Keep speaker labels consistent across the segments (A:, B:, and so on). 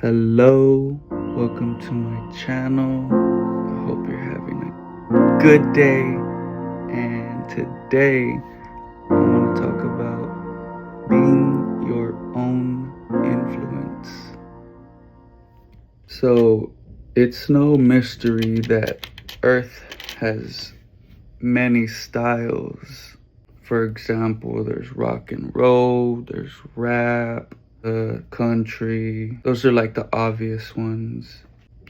A: Hello, welcome to my channel. I hope you're having a good day. And today I want to talk about being your own influence. So, it's no mystery that Earth has many styles. For example, there's rock and roll, there's rap, country. Those are like the obvious ones.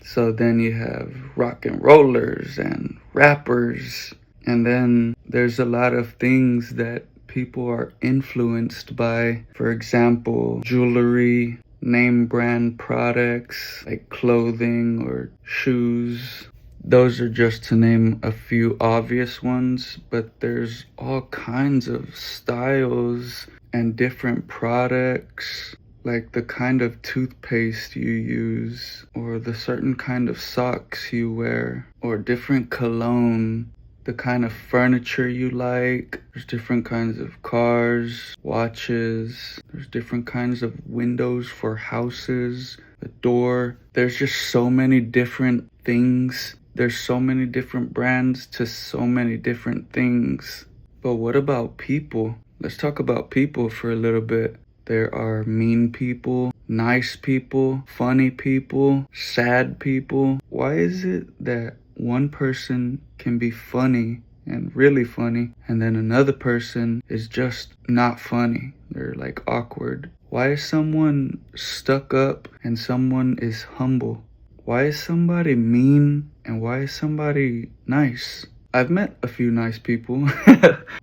A: So then you have rock and rollers and rappers. And then there's a lot of things that people are influenced by. For example, jewelry, name brand products like clothing or shoes. Those are just to name a few obvious ones, but there's all kinds of styles and different products, like the kind of toothpaste you use, or the certain kind of socks you wear, or different cologne, the kind of furniture you like. There's different kinds of cars, watches, there's different kinds of windows for houses, a door. There's just so many different things. There's so many different brands to so many different things. But what about people? Let's talk about people for a little bit. There are mean people, nice people, funny people, sad people. Why is it that one person can be funny and really funny, and then another person is just not funny? They're like awkward. Why is someone stuck up and someone is humble? Why is somebody mean and why is somebody nice? I've met a few nice people.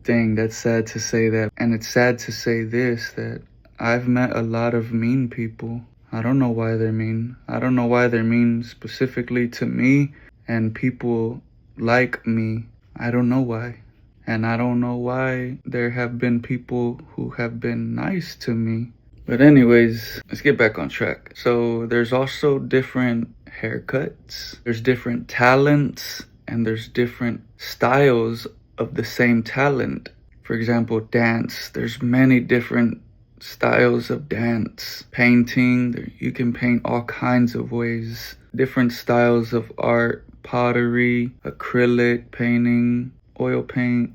A: Dang, that's sad to say that. And it's sad to say this, that I've met a lot of mean people. I don't know why they're mean. I don't know why they're mean specifically to me and people like me. I don't know why. And I don't know why there have been people who have been nice to me. But anyways, let's get back on track. So there's also different haircuts, there's different talents, and there's different styles of the same talent. For example, dance. There's many different styles of dance. Painting, you can paint all kinds of ways. Different styles of art, pottery, acrylic painting, oil paint,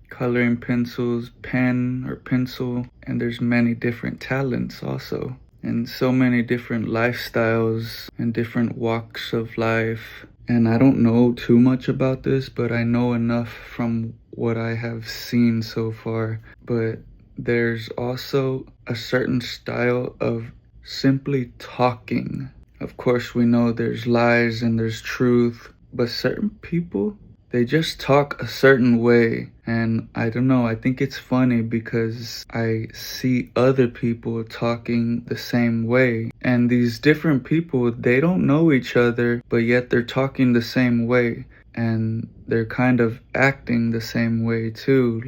A: coloring pencils, pen or pencil. And there's many different talents also. And so many different lifestyles and different walks of life. And I don't know too much about this, but I know enough from what I have seen so far. But there's also a certain style of simply talking. Of course, we know there's lies and there's truth, but certain people, they just talk a certain way. And I don't know, I think it's funny because I see other people talking the same way. And these different people, they don't know each other, but yet they're talking the same way. And they're kind of acting the same way too.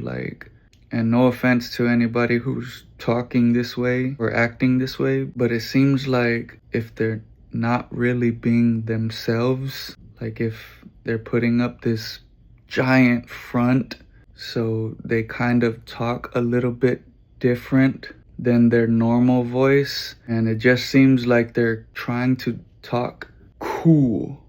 A: And no offense to anybody who's talking this way or acting this way, but it seems like if they're not really being themselves, like if they're putting up this giant front, so they kind of talk a little bit different than their normal voice, and it just seems like they're trying to talk cool.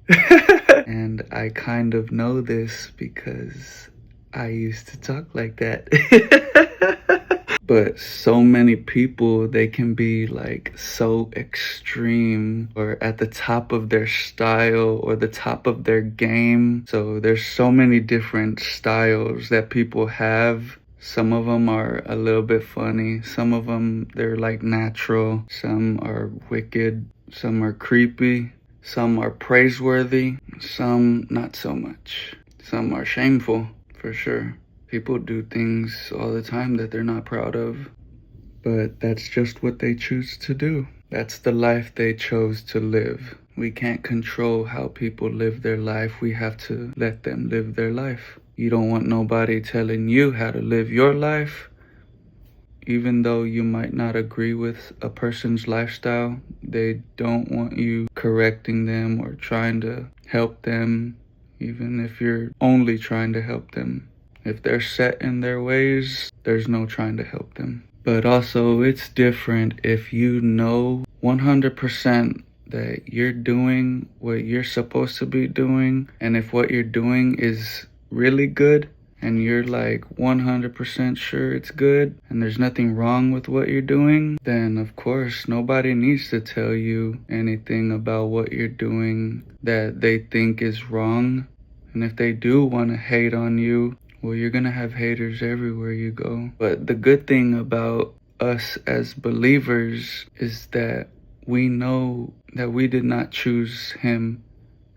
A: And I kind of know this because I used to talk like that. But so many people, they can be like so extreme or at the top of their style or the top of their game. So there's so many different styles that people have. Some of them are a little bit funny. Some of them, they're like natural. Some are wicked. Some are creepy. Some are praiseworthy. Some not so much. Some are shameful, for sure. People do things all the time that they're not proud of, but that's just what they choose to do. That's the life they chose to live. We can't control how people live their life. We have to let them live their life. You don't want nobody telling you how to live your life. Even though you might not agree with a person's lifestyle, they don't want you correcting them or trying to help them, even if you're only trying to help them. If they're set in their ways, there's no trying to help them. But also, it's different if you know 100% that you're doing what you're supposed to be doing. And if what you're doing is really good and you're like 100% sure it's good and there's nothing wrong with what you're doing, then of course nobody needs to tell you anything about what you're doing that they think is wrong. And if they do want to hate on you, well, you're gonna have haters everywhere you go. But the good thing about us as believers is that we know that we did not choose him,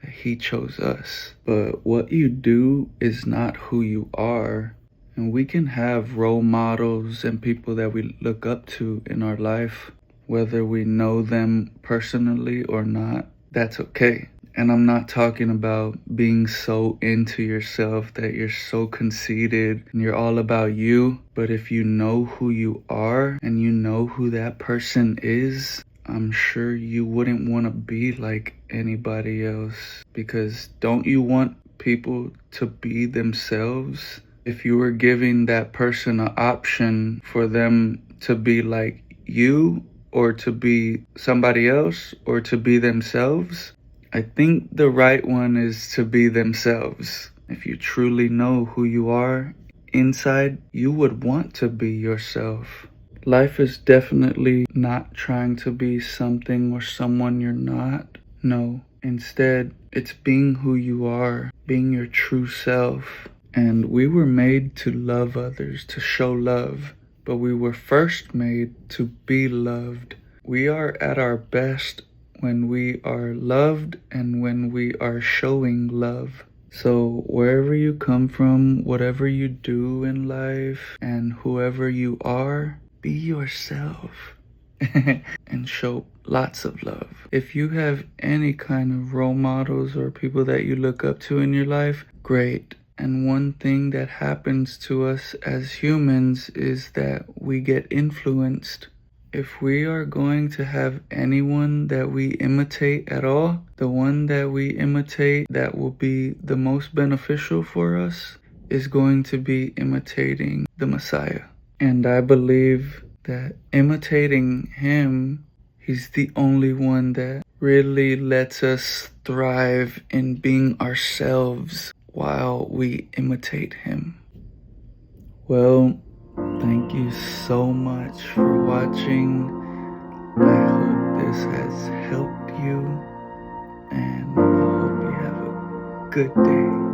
A: that he chose us. But what you do is not who you are. And we can have role models and people that we look up to in our life, whether we know them personally or not. That's okay. And I'm not talking about being so into yourself that you're so conceited and you're all about you. But if you know who you are and you know who that person is, I'm sure you wouldn't want to be like anybody else. Because don't you want people to be themselves? If you were giving that person an option for them to be like you, or to be somebody else, or to be themselves, I think the right one is to be themselves. If you truly know who you are inside, you would want to be yourself. Life is definitely not trying to be something or someone you're not. No, instead, it's being who you are, being your true self. And we were made to love others, to show love, but we were first made to be loved. We are at our best when we are loved and when we are showing love. So wherever you come from, whatever you do in life, and whoever you are, be yourself and show lots of love. If you have any kind of role models or people that you look up to in your life, great. And one thing that happens to us as humans is that we get influenced. If we are going to have anyone that we imitate at all, the one that we imitate that will be the most beneficial for us is going to be imitating the Messiah. And I believe that imitating him, he's the only one that really lets us thrive in being ourselves while we imitate him. Well, thank you so much for watching. I hope this has helped you, and I hope you have a good day.